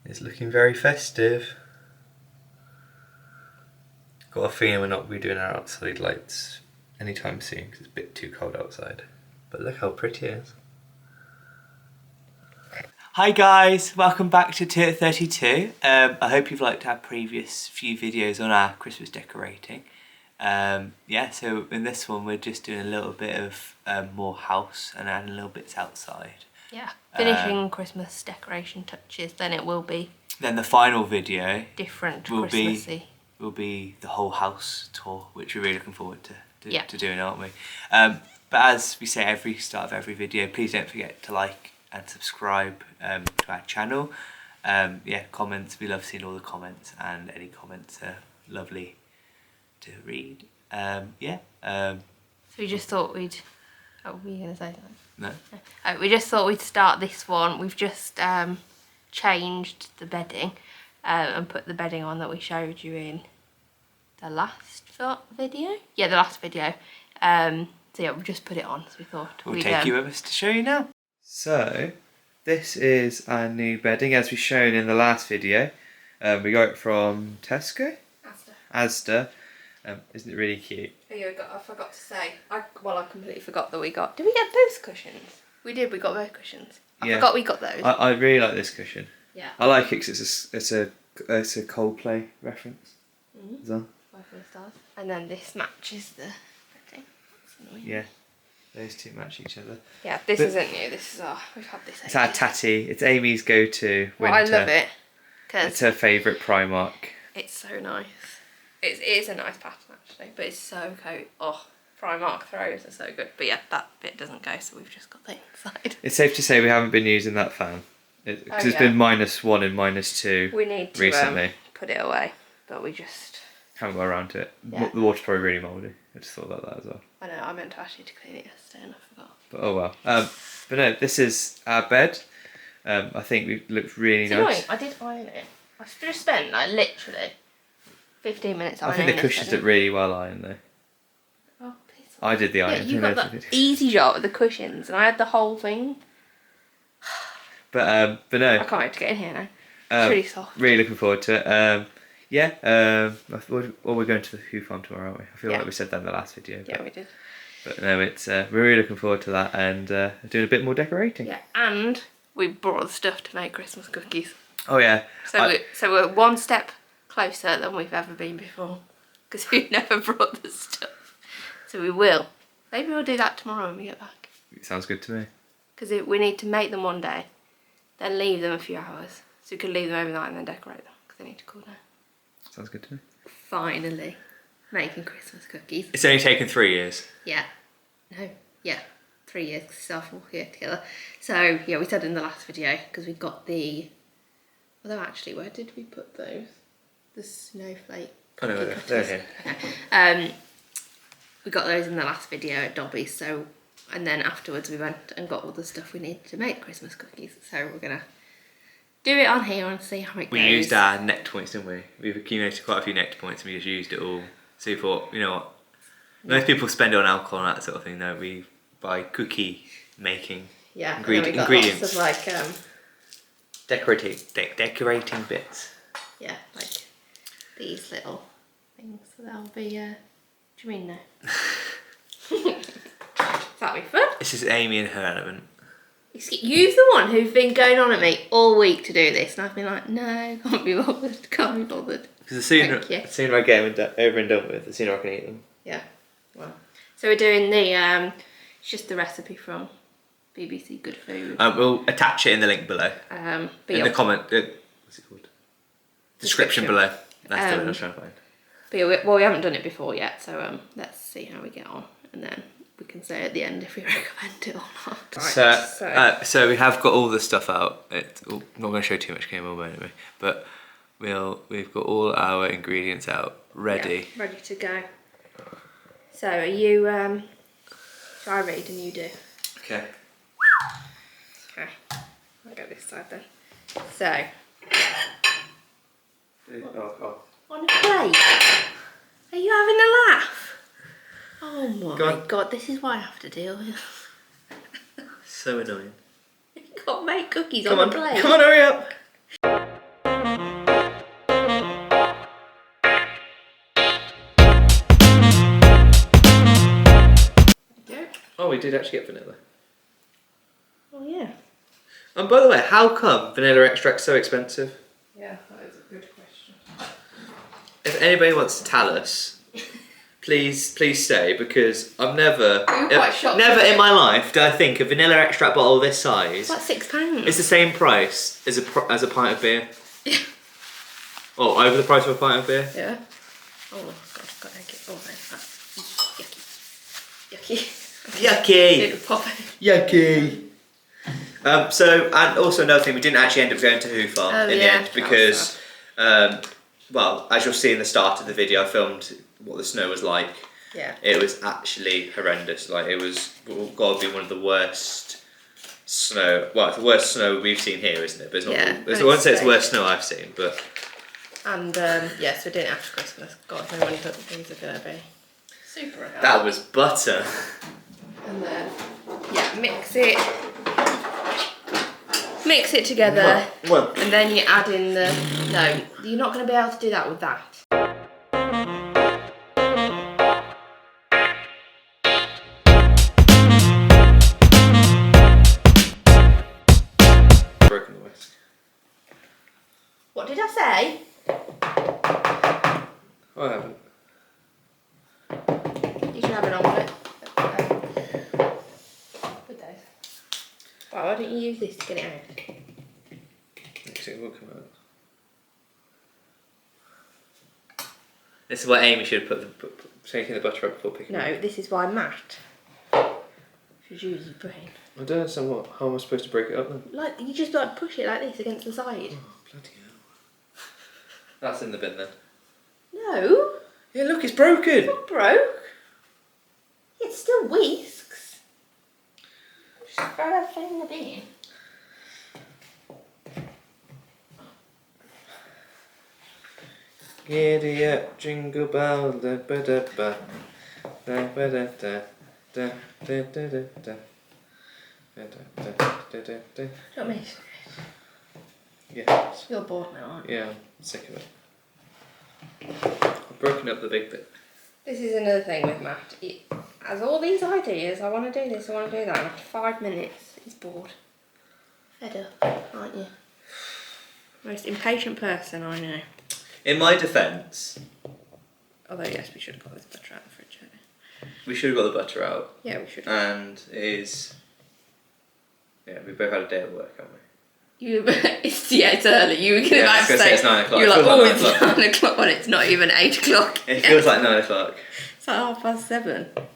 is looking very festive. Got a feeling we're not be doing our outside lights anytime soon because it's a bit too cold outside. But look how pretty it is. Hi guys, welcome back to Tier 32. I hope you've liked our previous few videos on our Christmas decorating. Yeah, so in this one we're just doing a little bit of more house and adding little bits outside. Yeah, finishing Christmas decoration touches, then it will be... Then the final video... different, Christmassy. Will be the whole house tour, which we're really looking forward to doing, aren't we? But as we say every start of every video, please don't forget to like and subscribe to our channel. Yeah, comments, we love seeing all the comments, and any comments are lovely to read. Yeah. So we just thought we'd... Oh, were you going to say something? No. We just thought we'd start this one. We've just changed the bedding and put the bedding on that we showed you in the last video. Yeah, the last video. So yeah, we've just put it on. So we thought we'll take you with us to show you now. So this is our new bedding, as we shown in the last video. We got it from Tesco. Asda. Isn't it really cute? Oh yeah, I forgot to say. I completely forgot that we got. Did we get those cushions? We did. We got those cushions. I forgot we got those. I really like this cushion. Yeah. I like it because it's a Coldplay reference. As well. 5 stars. And then this matches the bedding. That's annoying. Yeah. Those two match each other. Yeah, this isn't new. This is we've had this. It's our tatty. It's Amy's go-to winter. Well, I love it. It's her favourite Primark. It's so nice. It is a nice pattern actually, but it's so coat. Oh, Primark throws are so good. But yeah, that bit doesn't go, so we've just got the inside. It's safe to say we haven't been using that fan. Because it's been -1 and -2 we need to recently. Put it away, but we just... haven't got around to it. Yeah. The water's probably really mouldy. I just thought about that as well. I know, I meant to ask you to clean it yesterday and I forgot. But oh well. But no, this is our bed. I think it looks really nice. Annoying. I did iron it. I just spent like literally 15 minutes ironing. I think the cushions look really well ironed though. Oh, please. I did the iron. Yeah, you got the easy job with the cushions, and I had the whole thing. But no. I can't wait to get in here now. It's really soft. Really looking forward to it. Yeah. We're going to the Who Farm tomorrow, aren't we? I feel like we said that in the last video. Yeah, we did. But no, it's we're really looking forward to that and doing a bit more decorating. Yeah, and we brought the stuff to make Christmas cookies. Oh yeah. So we're one step closer than we've ever been before, because we've never brought the stuff. So we will. Maybe we'll do that tomorrow when we get back. It sounds good to me. Because we need to make them one day, then leave them a few hours. So we can leave them overnight and then decorate them, because they need to cool down. Sounds good to me. Finally, making Christmas cookies. It's only taken 3 years. Yeah. No. Yeah. 3 years, because it's our 4th year together. So yeah, we said in the last video, because we got the... Although actually, where did we put those? The snowflake. Oh no, they're here. Okay. We got those in the last video at Dobby's, so, and then afterwards we went and got all the stuff we needed to make Christmas cookies. So we're gonna do it on here and see how it goes. We used our necked points, didn't we? We've accumulated quite a few necked points and we just used it all. So we thought, you know what? Most people spend it on alcohol and that sort of thing. No, we buy cookie making ingredients. Lots of like decorating bits. Yeah, like these little things. So that'll be. What do you mean no? That'll be fun. This is Amy and her element. You're the one who's been going on at me all week to do this, and I've been like, no, can't be bothered. Because the sooner I get them over and done with, the sooner I can eat them. Yeah. Well. So we're doing the it's just the recipe from BBC Good Food. We'll attach it in the link below. In the comment. What's it called? Description below. That's the one I was trying to find. But yeah, we haven't done it before yet, so let's see how we get on, and then we can say at the end if we recommend it or not. Right, so we have got all the stuff out. I'm not going to show too much game over anyway, but we've got all our ingredients out, ready. Yeah, ready to go. So are you? Shall I read and you do? Okay. Okay. I'll go this side then. So. On a plate? Are you having a laugh? Oh my god, this is what I have to deal with. So annoying. You can't make cookies on a plate. Come on, hurry up. we did actually get vanilla. Oh yeah. And by the way, how come vanilla extract's so expensive? Yeah, that is a good question. If anybody wants to tell us, please say, because I've never in my life did I think a vanilla extract bottle this size. It's like £6. It's the same price as a pint of beer. Yeah. Oh, over the price of a pint of beer. Yeah. Oh god, I've got to egg it. Oh no, that's yucky. Yucky. Yucky. So, and also another thing, we didn't actually end up going to Who Farm in the end because, well, as you'll see in the start of the video, I filmed what the snow was like. Yeah. It was actually horrendous. Like, it was got to be one of the worst snow. Well, it's the worst snow we've seen here, isn't it? But it's not. Yeah. I wouldn't say it's the worst snow I've seen, but. And yes, we did it after Christmas. God, no wonder things are gonna be super hard. That was butter. And then mix it together, and then you add in the. No, you're not gonna be able to do that with that. Broken the whisk. What did I say? I haven't. You should have an omelette. Good days. Well, why don't you use this to get it out? Next it will come out. This is why Amy should have taken the butter up before picking it up. No, this is why Matt should use his brain. I don't understand how am I supposed to break it up then? Like, you just like push it like this against the side. Oh, bloody hell. That's in the bin then. No. Yeah, look, it's broken. It's not broke. It still whisks. Just throw that thing in the bin. Giddy up, jingle bell, da ba da ba, da ba da da, da da da da da, da da da da da. Not me. Yeah. You're bored now, aren't you? Yeah, I'm sick of it. I've broken up the big bit. This is another thing with Matt. He has all these ideas. I want to do this, I want to do that. And after 5 minutes, he's bored. Fed up, aren't you? Most impatient person I know. In my defence... Although, yes, we should have got this butter out of the fridge. We should have got the butter out. Yeah, we should. And it is... Yeah, we both had a day at work, haven't we? It's early. You were going to say it's 9 o'clock. You were like, oh, it's 9 o'clock when it's not even 8 o'clock. It feels like 9 o'clock. It's like 7:30.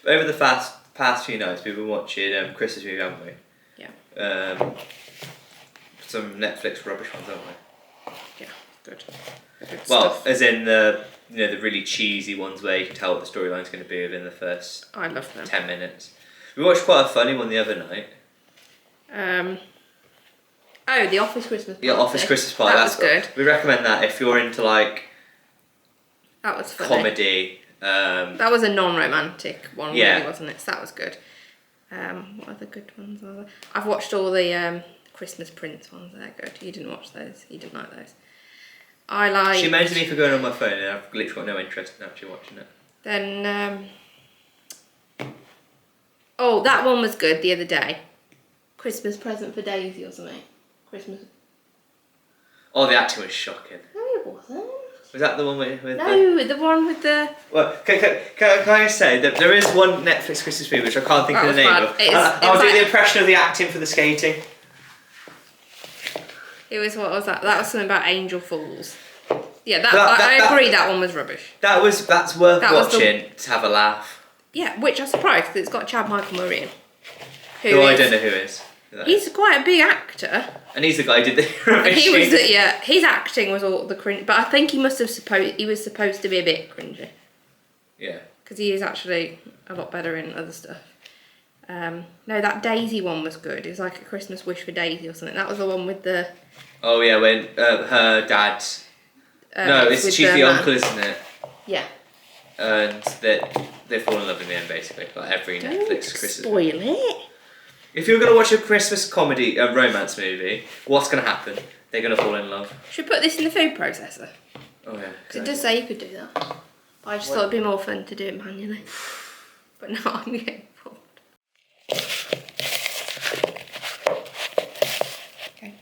Over the past few nights, we've been watching Christmas movie, haven't we? Yeah. Some Netflix rubbish ones, haven't we? Yeah, good. Well, stuff. as in the the really cheesy ones where you can tell what the storyline's going to be within the first I love them. 10 minutes. We watched quite a funny one the other night. Oh, the Office Christmas Party. Yeah, Office Christmas Party. That was good. We recommend that if you're into like that was funny. comedy. That was a non-romantic one, yeah. really, wasn't it? So that was good. What other good ones are there? I've watched all the Christmas Prince ones. They're good. You didn't watch those. You didn't like those. I like. She mentioned me for going on my phone, and I've literally got no interest in actually watching it. Then, oh, that one was good the other day. Christmas Present for Daisy or something. Christmas. Oh, the acting was shocking. No, it wasn't. Was that the one with no, the one with the... Well, can I say that there is one Netflix Christmas movie which I can't think of the name of. I'll do the impression of the acting for the skating. It was, what was that? That was something about Angel Fools. Yeah, I agree that one was rubbish. That's worth watching to have a laugh. Yeah, which I'm surprised because it's got Chad Michael Murray in. Who I don't know who is. He's quite a big actor. And he's the guy who did the rubbish. His acting was all the cringe, but I think he was supposed to be a bit cringy. Yeah. Because he is actually a lot better in other stuff. No, that Daisy one was good. It was like a Christmas wish for Daisy or something. That was the one with the... Oh yeah, when her dad... no, she's the uncle, isn't it? Yeah. And that they fall in love in the end, basically. Like every Netflix Christmas spoil it. If you're going to watch a Christmas comedy, a romance movie, what's going to happen? They're going to fall in love. Should we put this in the food processor? Oh yeah. Because it does say you could do that. But I just thought it'd be more fun to do it manually. But now I'm getting bored. Okay.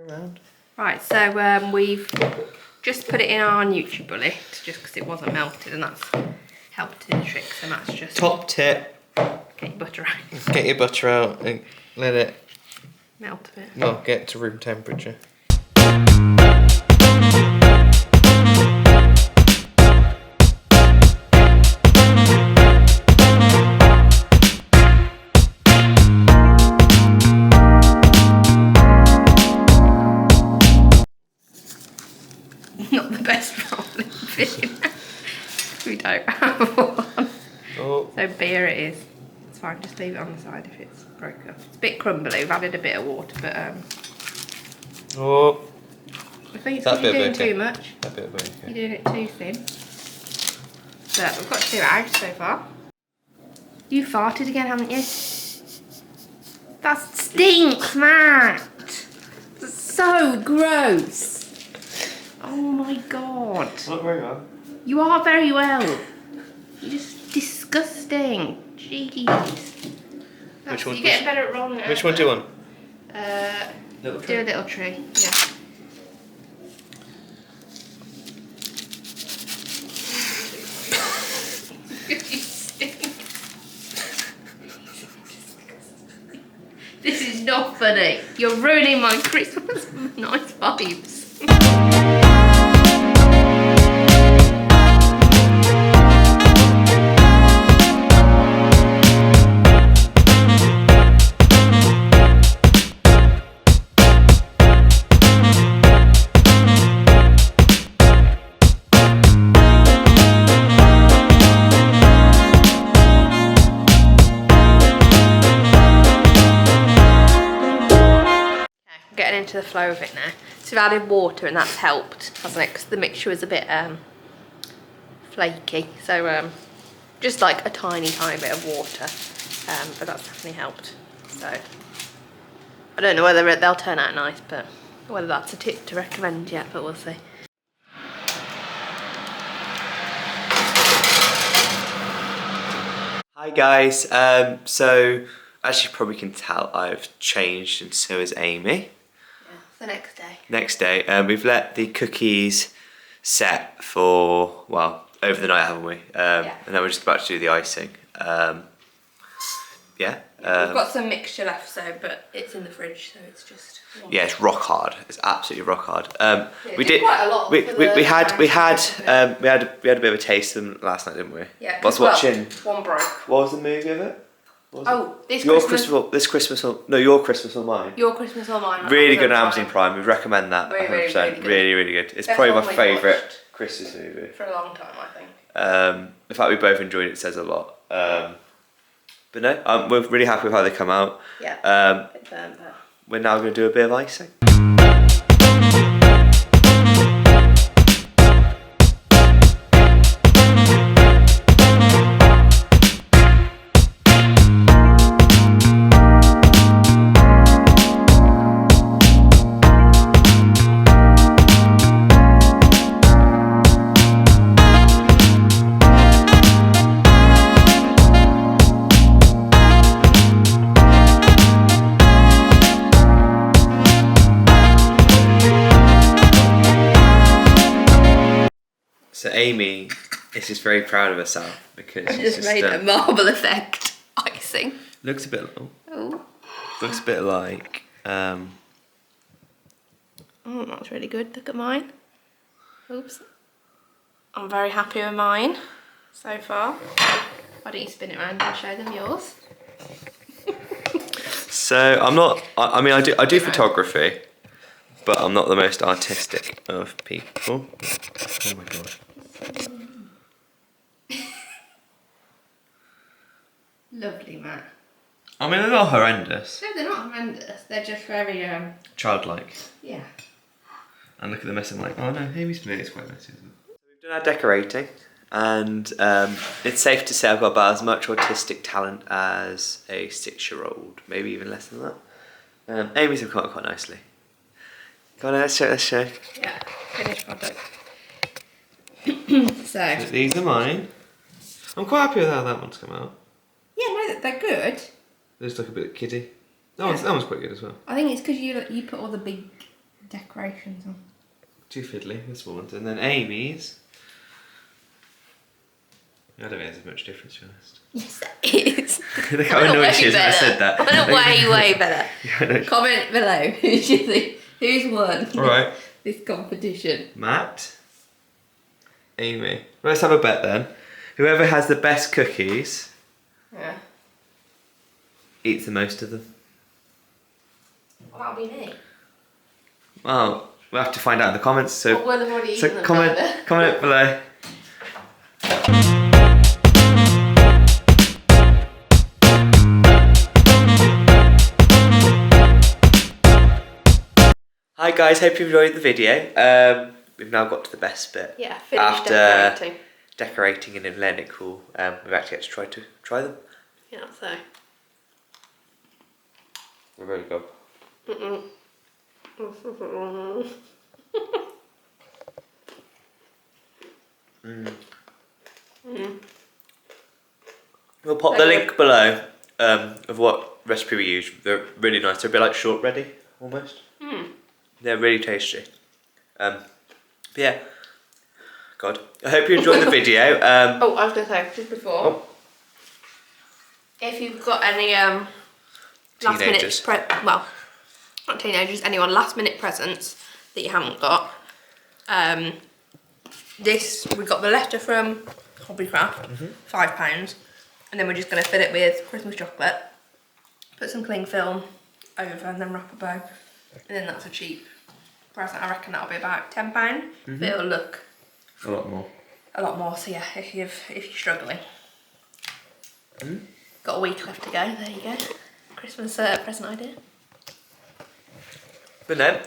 Around. Right, so we've just put it in our NutriBullet just because it wasn't melted, and that's helped do the trick. So that's just top tip. Get your butter out. Get your butter out and let it Melt a bit. well get to room temperature. Not the best rolling pin. We don't have one. Oh. So beer it is. It's fine, just leave it on the side if it's broke up. It's a bit crumbly, we've added a bit of water, but Oh. I think it's because you're doing too much. That bit of okay. You're doing it too thin. But we've got 2 out so far. You farted again, haven't you? That stinks, Matt! That's so gross. Oh my god. Not very well. You are very well. You're just disgusting. Jeez. Which one? You're getting better at rolling it. Which one do you want? Do a little tree. Yeah. This is not funny. You're ruining my Christmas nice vibes. Getting into the flow of it now. So we've added water and that's helped, hasn't it? Because the mixture was a bit flaky. So just like a tiny bit of water. But that's definitely helped. So I don't know whether they'll turn out nice, but whether that's a tip to recommend yet, but we'll see. Hi guys, so as you probably can tell, I've changed and so has Amy. The next day. Next day, we've let the cookies set for, well, over the night, haven't we? Yeah. And then we're just about to do the icing. Yeah. We've got some mixture left, so but it's in the fridge, so it's just. Yeah, it's rock hard. It's absolutely rock hard. We did did quite a lot. We had a bit of a taste of them last night, didn't we? Yeah. I was watching. One broke. What was the movie of it? Your Christmas Your Christmas or Mine. Your Christmas or Mine. Really good on Amazon Prime. We recommend that. Really 100%. good. Really good. It's Best probably my one we've favourite watched Christmas movie. for a long time, I think. The fact we both enjoyed it says a lot. But no, we're really happy with how they come out. Yeah. Bit burnt, but We're now going to do a bit of icing. So Amy is just very proud of herself because I just made a marble effect icing. Looks a bit. Oh. Looks a bit like. Oh, that's really good. Look at mine. Oops. I'm very happy with mine so far. Why don't you spin it around and show them yours? So I'm not. I mean, I do photography, but I'm not the most artistic of people. Oh my god. Lovely, Matt. I mean, they're not horrendous. No, they're not horrendous. They're just very Childlike. yeah. And look at the mess. I'm like, oh no, Amy's doing it. It's quite messy, isn't it? So we've done our decorating, and it's safe to say I've got about as much artistic talent as a 6-year-old, maybe even less than that. Amy's have come out quite nicely. Go on, let's show. Yeah, finished product. So these are mine. I'm quite happy with how that one's come out. Yeah, no, they're good. They just look a bit kiddie. That one's quite good as well. I think it's because you put all the big decorations on. Too fiddly, this one. And then Amy's. I don't think there's much difference, to be honest. Yes, it is. Look how annoyed she is when I said that. Way better. Yeah, Comment below who's won Alright. this competition. Matt. Amy. Let's have a bet then. Whoever has the best cookies eats the most of them. Well, that'll be me. Well, we'll have to find out in the comments. So, well, we'll have already eaten them, comment below. Hi guys, hope you enjoyed the video. We've now got to the best bit. Yeah, finished decorating. Decorating and letting it cool. We've actually got to try them. Yeah, so. They're very good. We'll pop the link below of what recipe we use. They're really nice. They're a bit like shortbready almost. They're really tasty. But yeah. God. I hope you enjoyed the video. Oh, I was going to say, just before. If you've got any last minute well, not teenagers, anyone last minute presents that you haven't got. We got the letter from Hobbycraft, £5, and then we're just going to fill it with Christmas chocolate, put some cling film over, and then wrap a bow, and then that's a cheap present. I reckon that'll be about £10, but it'll look a lot more. A lot more. So yeah, if you're struggling, got a week left to go. There you go. Christmas present idea. But no,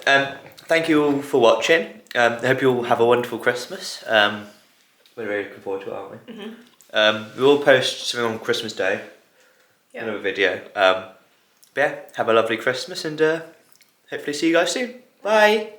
thank you all for watching. I hope you all have a wonderful Christmas. We're really looking forward to it, aren't we? We will post something on Christmas Day. Another video. But yeah, have a lovely Christmas and hopefully see you guys soon. Bye.